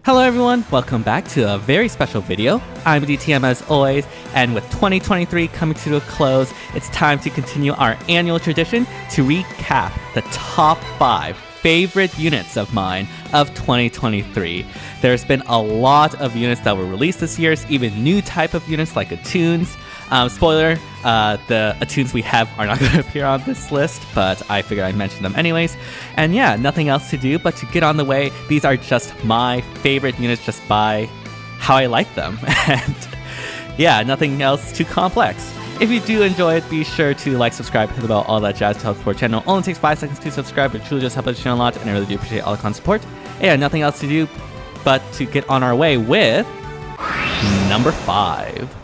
Hello everyone, welcome back to a very special video. I'm DTM as always, and with 2023 coming to a close, it's time to continue our annual tradition to recap the top 5 favorite units of mine of 2023. There's been a lot of units that were released this year, even new type of units like Attunes. Spoiler, the Attunes we have are not going to appear on this list, but I figured I'd mention them anyways. And yeah, nothing else to do but to get on the way. These are just my favorite units just by how I like them. And yeah, nothing else too complex. If you do enjoy it, be sure to like, subscribe, hit the bell, all that jazz to help support the channel. Only takes 5 seconds to subscribe, but truly just helps the channel a lot, and I really do appreciate all the constant support. And yeah, nothing else to do but to get on our way with number 5.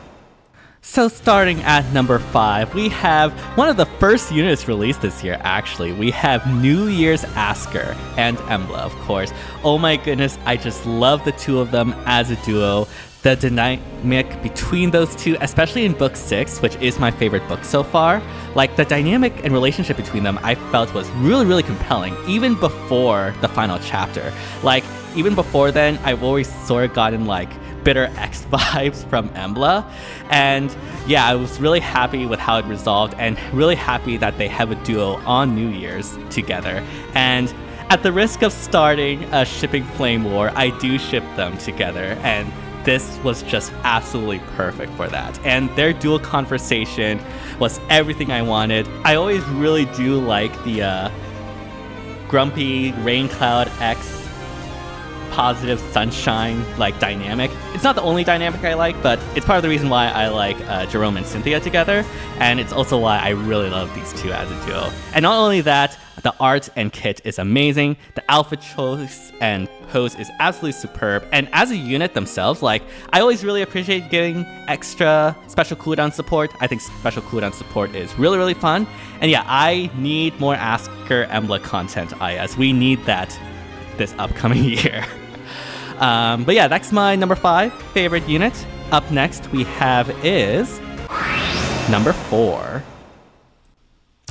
So starting at number 5, we have one of the first units released this year, actually. We have New Year's Asker and Emblem, of course. Oh my goodness, I just love the two of them as a duo. The dynamic between those two, especially in book 6, which is my favorite book so far, like the dynamic and relationship between them I felt was really compelling, even before the final chapter. Like, even before then, I've always sort of gotten like bitter X vibes from Emblem, and yeah, I was really happy with how it resolved and really happy that they have a duo on New Year's together. And at the risk of starting a shipping flame war, I do ship them together, and this was just absolutely perfect for that. And their dual conversation was everything I wanted. I always really do like the grumpy rain cloud X positive sunshine like dynamic. It's not the only dynamic I like, but it's part of the reason why I like Jerome and Cynthia together, and it's also why I really love these two as a duo. And not only that, the art and kit is amazing, the outfit choice and pose is absolutely superb, and as a unit themselves, like, I always really appreciate getting extra special cooldown support. I think special cooldown support is really fun, and yeah, I need more Asker Emblem content, as we need that this upcoming year. But yeah, that's my number 5 favorite unit. Up next we have is number 4.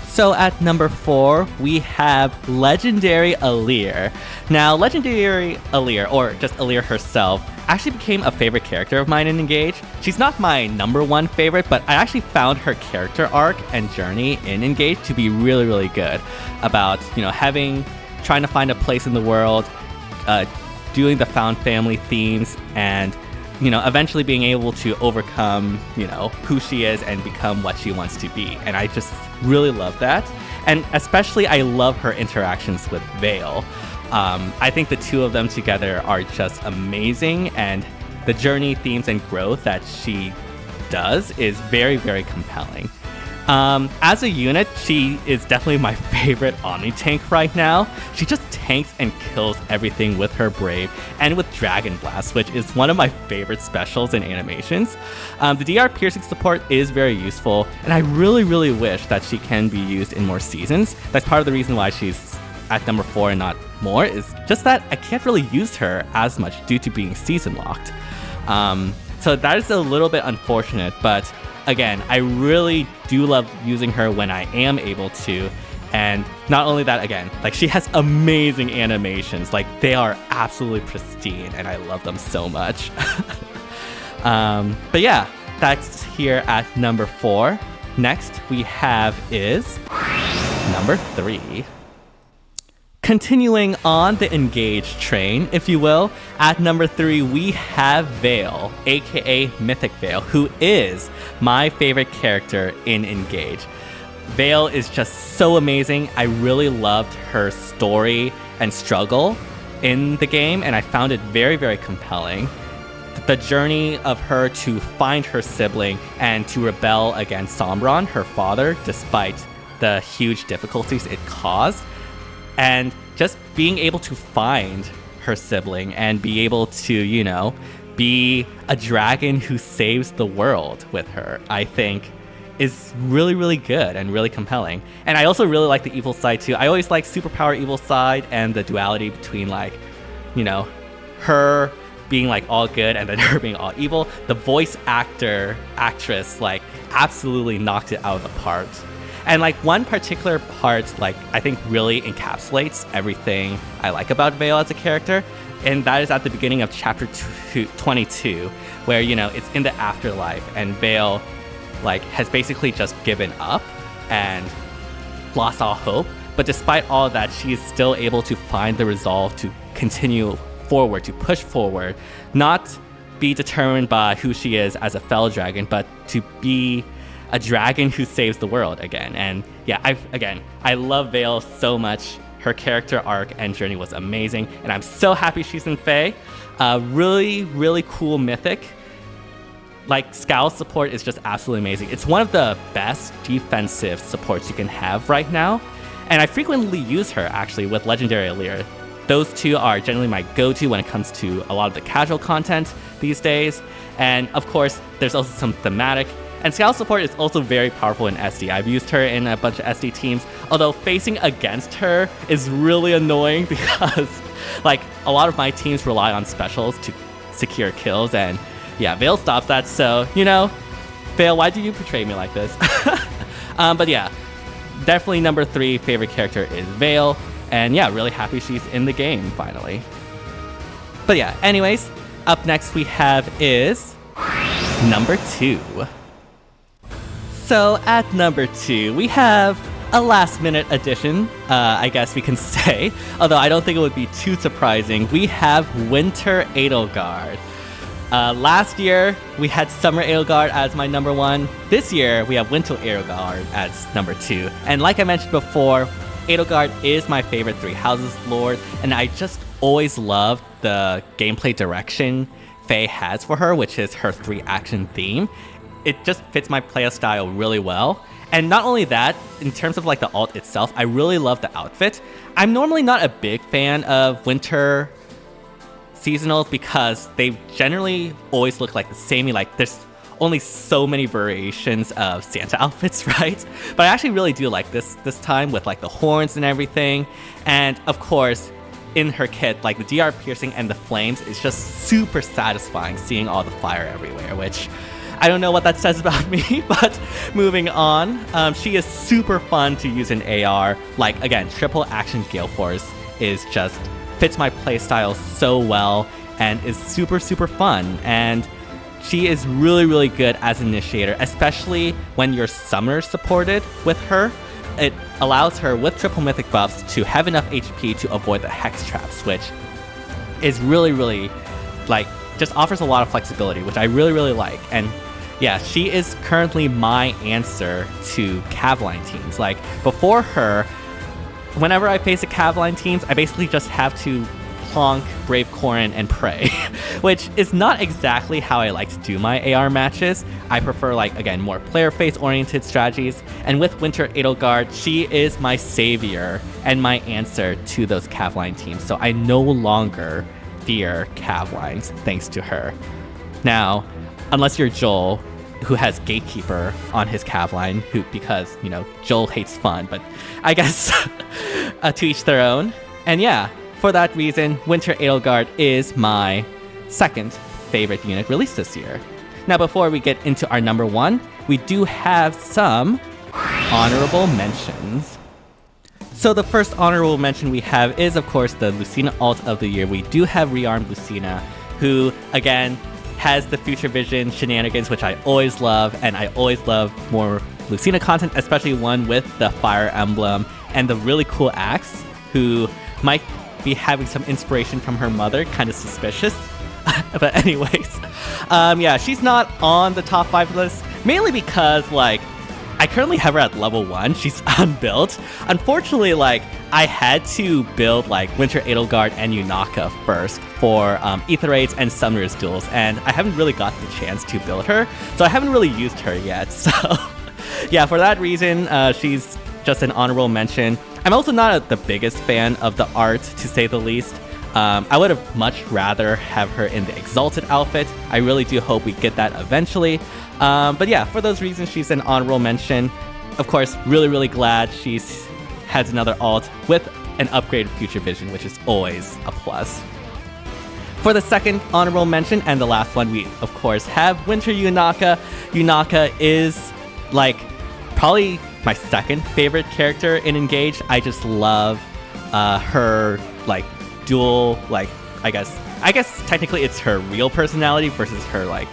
So at number 4, we have Legendary Alear. Now, Legendary Alear, or just Alear herself, actually became a favorite character of mine in Engage. She's not my number 1 favorite, but I actually found her character arc and journey in Engage to be really good. About, trying to find a place in the world, doing the found family themes, and eventually being able to overcome who she is and become what she wants to be. And I just really love that, and especially I love her interactions with Veil. I think the two of them together are just amazing, and the journey, themes, and growth that she does is very compelling. As a unit, she is definitely my favorite Omni tank right now. She just tanks and kills everything with her Brave and with Dragon Blast, which is one of my favorite specials in animations. The DR piercing support is very useful, and I really wish that she can be used in more seasons. That's part of the reason why she's at number 4 and not more, is just that I can't really use her as much due to being season locked. So that is a little bit unfortunate, but again, I really do love using her when I am able to. And not only that, again, like, she has amazing animations. Like, they are absolutely pristine, and I love them so much. But yeah, that's here at number 4. Next we have is number 3. Continuing on the Engage train, if you will, at number 3 we have Veil, aka Mythic Veil, who is my favorite character in Engage. Veil is just so amazing. I really loved her story and struggle in the game, and I found it very compelling. The journey of her to find her sibling and to rebel against Sombron, her father, despite the huge difficulties it caused. And just being able to find her sibling and be able to, be a dragon who saves the world with her, I think is really good and really compelling. And I also really like the evil side too. I always like superpower evil side and the duality between, like, her being like all good and then her being all evil. The voice actress, like, absolutely knocked it out of the park. And like one particular part, like, I think really encapsulates everything I like about Veil as a character and that is at the beginning of chapter 22, where, you know, it's in the afterlife, and Vale, like, has basically just given up and lost all hope. But despite all that, she is still able to find the resolve to continue forward, to push forward, not be determined by who she is as a fell dragon, but to be a dragon who saves the world again. And yeah, I love Vale so much. Her character arc and journey was amazing, and I'm so happy she's in FEH. Really, really cool mythic. Like, Scowl support is just absolutely amazing. It's one of the best defensive supports you can have right now, and I frequently use her actually with Legendary Allure. Those two are generally my go-to when it comes to a lot of the casual content these days. And of course, there's also some thematic. And Scowl support is also very powerful in SD. I've used her in a bunch of SD teams, although facing against her is really annoying because, like, a lot of my teams rely on specials to secure kills, and yeah, Vale stops that. So, you know, Vale, why do you portray me like this? But yeah, definitely number 3 favorite character is Vale, and yeah, really happy she's in the game finally. But yeah, anyways, up next we have is number 2. So at number 2, we have a last-minute addition, I guess we can say. Although I don't think it would be too surprising. We have Winter Edelgard. Last year, we had Summer Edelgard as my number 1. This year, we have Winter Edelgard as number 2. And like I mentioned before, Edelgard is my favorite 3 Houses Lord, and I just always love the gameplay direction FEH has for her, which is her 3-action theme. It just fits my playstyle really well. And not only that, in terms of like the ult itself, I really love the outfit. I'm normally not a big fan of winter seasonals because they generally always look like the same. Like, there's only so many variations of Santa outfits, right? But I actually really do like this time with like the horns and everything. And of course, in her kit, like the DR piercing and the flames is just super satisfying seeing all the fire everywhere, which I don't know what that says about me, but moving on. She is super fun to use in AR. Like, again, triple action Gale Force is just fits my playstyle so well and is super, super fun. And she is really, really good as initiator, especially when you're summer supported with her. It allows her, with triple mythic buffs, to have enough HP to avoid the hex traps, which is really, really, like, just offers a lot of flexibility, which I really, really like. And yeah, she is currently my answer to Cavline teams. Like, before her, whenever I face a Cavline teams, I basically just have to plonk Brave Corrin and pray, which is not exactly how I like to do my AR matches. I prefer, like, again, more player face oriented strategies. And with Winter Edelgard, she is my savior and my answer to those Cavline teams. So I no longer fear Cavlines thanks to her. Now, unless you're Joel, who has Gatekeeper on his Cavline, because, you know, Joel hates fun, but I guess to each their own. And yeah, for that reason, Winter Edelgard is my second favorite unit released this year. Now, before we get into our number 1, we do have some honorable mentions. So the first honorable mention we have is, of course, the Lucina alt of the year. We do have Rearmed Lucina, who, again, has the future vision shenanigans, which I always love, and I always love more Lucina content, especially one with the Fire Emblem and the really cool axe, who might be having some inspiration from her mother, kind of suspicious. But anyways, yeah, she's not on the top 5 list, mainly because, like, I currently have her at level 1. She's unbuilt. Unfortunately, like, I had to build, like, Winter Edelgard and Yunaka first for Ether Raids and Summoner's Duels, and I haven't really got the chance to build her, so I haven't really used her yet. So, yeah, for that reason, she's just an honorable mention. I'm also not the biggest fan of the art, to say the least. I would have much rather have her in the Exalted outfit. I really do hope we get that eventually. But yeah, for those reasons, she's an honorable mention. Of course, really, really glad she's has another alt with an upgraded future vision, which is always a plus. For the second honorable mention, and the last one, we, of course, have Winter Yunaka. Yunaka is, like, probably my second favorite character in Engage. I just love her, like, dual, like, I guess, I guess technically it's her real personality versus her like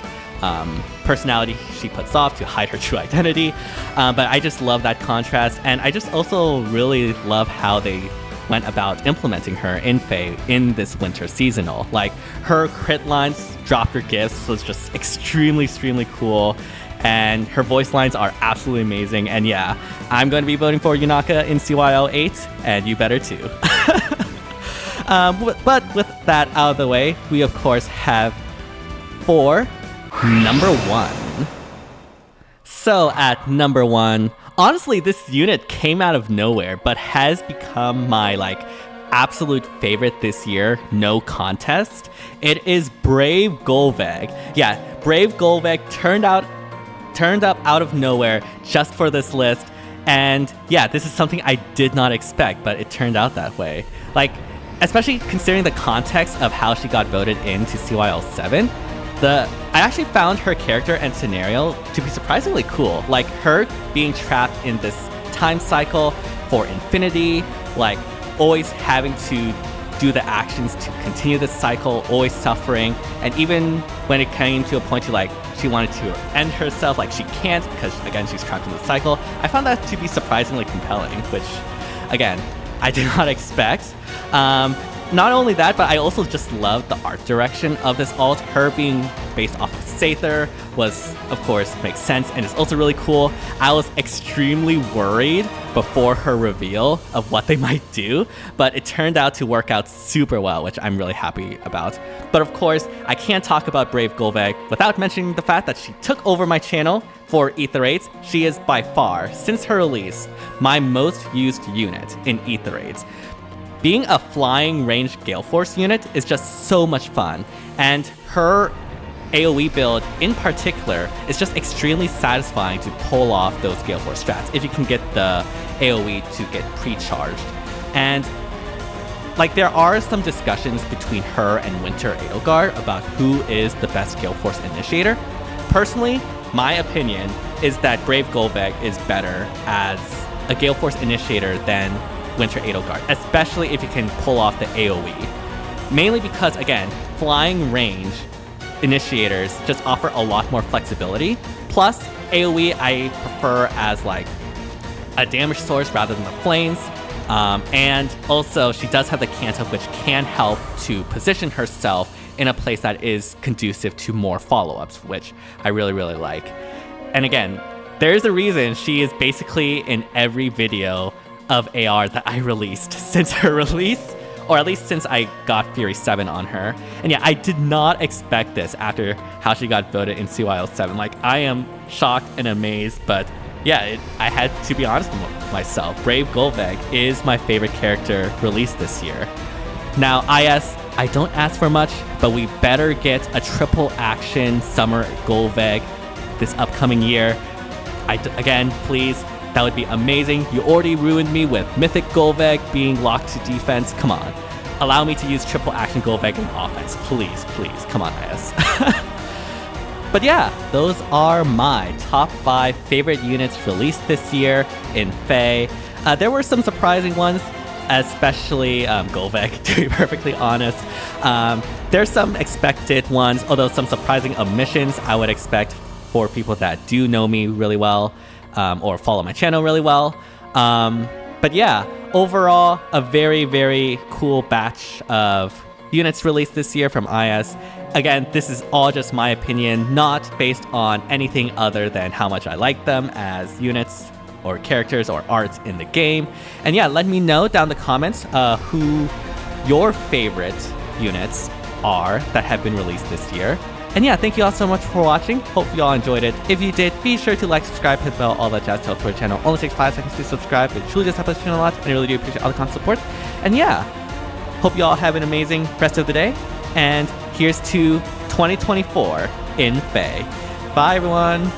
personality she puts off to hide her true identity. But I just love that contrast, and I just also really love how they went about implementing her in FEH in this winter seasonal. Like her crit lines, drop your gifts was just extremely cool, and her voice lines are absolutely amazing. And yeah, I'm going to be voting for Yunaka in CYL 8, and you better too. But with that out of the way, we of course have for number 1. So at number 1, honestly, this unit came out of nowhere, but has become my like absolute favorite this year, no contest. It is Brave Golveg. Yeah, Brave Golveg turned up out of nowhere just for this list. And yeah, this is something I did not expect, but it turned out that way. Like, especially considering the context of how she got voted into CYL 7. I actually found her character and scenario to be surprisingly cool. Like her being trapped in this time cycle for infinity, like always having to do the actions to continue this cycle, always suffering. And even when it came to a point to like she wanted to end herself, like she can't because again she's trapped in the cycle. I found that to be surprisingly compelling, which again I did not expect. Not only that, but I also just love the art direction of this alt. Her being based off of Seer was, of course, makes sense, and it's also really cool. I was extremely worried before her reveal of what they might do, but it turned out to work out super well, which I'm really happy about. But of course, I can't talk about Brave Golveg without mentioning the fact that she took over my channel for Ether 8. She is by far, since her release, my most used unit in Ether 8. Being a flying ranged Gale Force unit is just so much fun, and her AoE build in particular is just extremely satisfying to pull off those Gale Force strats if you can get the AoE to get pre-charged. And like there are some discussions between her and Winter Edelgard about who is the best Gale Force initiator. Personally, my opinion is that Brave Golveg is better as a Gale Force initiator than Winter Edelgard, especially if you can pull off the AoE. Mainly because, again, flying range initiators just offer a lot more flexibility. Plus, AoE I prefer as like a damage source rather than the flames. And also, she does have the Canto, which can help to position herself in a place that is conducive to more follow-ups, which I really like. And again, there's a reason she is basically in every video of AR that I released since her release, or at least since I got Fury 7 on her. And yeah, I did not expect this after how she got voted in CYL 7. Like, I am shocked and amazed, but yeah, I had to be honest with myself. Brave Golveg is my favorite character released this year. Now, IS, I don't ask for much, but we better get a triple action Summer Golveg this upcoming year. Again, please, that would be amazing. You already ruined me with Mythic Golveg being locked to defense. Come on. Allow me to use triple action Golveg in offense. Please. Come on, IS. But yeah, those are my top 5 favorite units released this year in FEH. There were some surprising ones, especially Golveg, to be perfectly honest. There's some expected ones, although some surprising omissions I would expect for people that do know me really well. Or follow my channel really well. But yeah, overall, a very cool batch of units released this year from IS. Again, this is all just my opinion, not based on anything other than how much I like them as units or characters or art in the game. And yeah, let me know down in the comments who your favorite units are that have been released this year. And yeah, thank you all so much for watching. Hope you all enjoyed it. If you did, be sure to like, subscribe, hit the bell, all that jazz to help for the channel. Only takes 5 seconds to subscribe. It truly does help us channel a lot, and I really do appreciate all the constant support. And yeah, hope you all have an amazing rest of the day. And here's to 2024 in FEH. Bye, everyone.